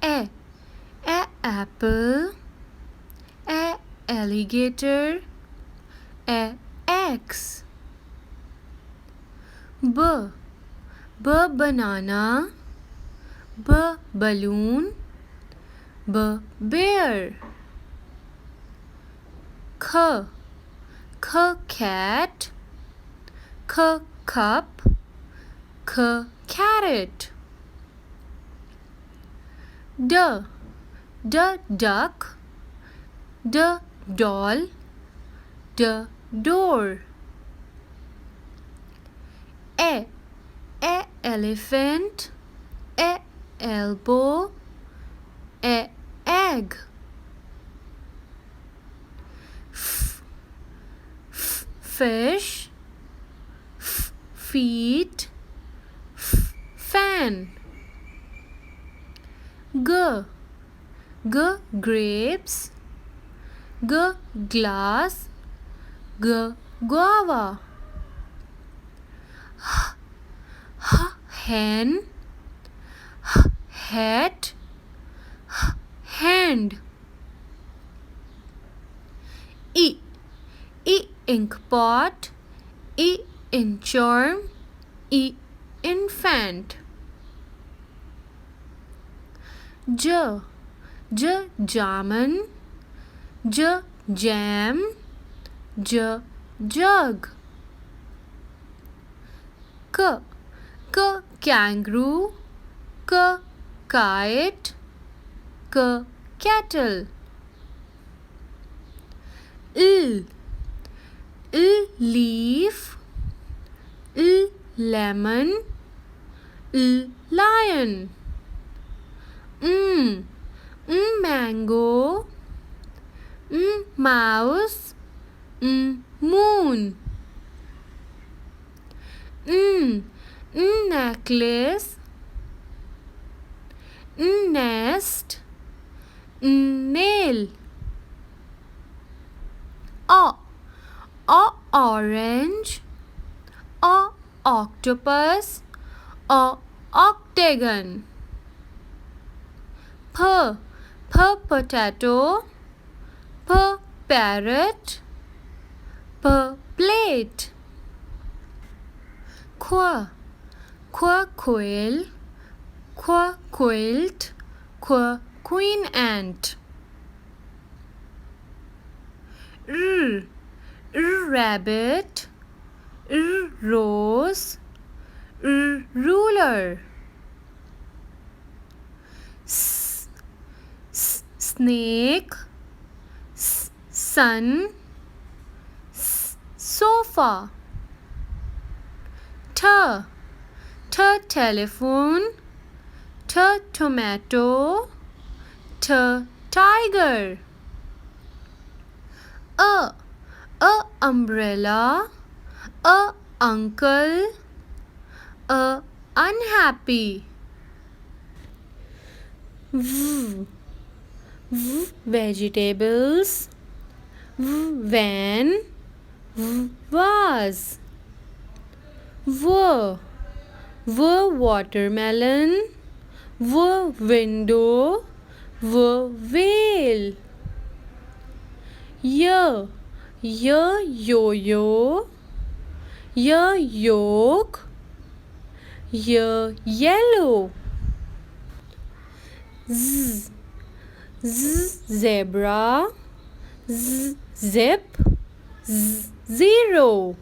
A. Apple. A. Alligator. A. X. B. Banana. B. Balloon. B. Bear. C. Cat. C. Cup. C. Carrot. D. Duck. D. Doll. D. Door. A. Elephant. A. Elbow. A. Egg. Fish. Feet. Fan. G. Grapes. G. Glass. G. Guava. Hen. Hat. Hand. E. Ink pot. E. Inchworm. E. Infant. J. Jamun. J. Jam. J. Jug. K. Kangaroo. K. Kite. K. Kettle. L. Leaf. L. Lemon. L. Lion. Mango. Mouse. Moon. Necklace. Nest. Nail. Orange. Octopus. Octagon. P. Potato. P. Parrot. P. Plate. Q. Quail. Q. Quilt. Q. Queen ant. R. Rabbit. R. Rose. R. Ruler. Snake. Sun. Sofa. T. Telephone. T. Tomato. T. Tiger. A. Umbrella. A. Uncle. A. Unhappy. V. Vegetables. Van. Vase. Watermelon. Window. Whale. Yo-yo. Yolk. Yellow. Zebra. Zip. Zero.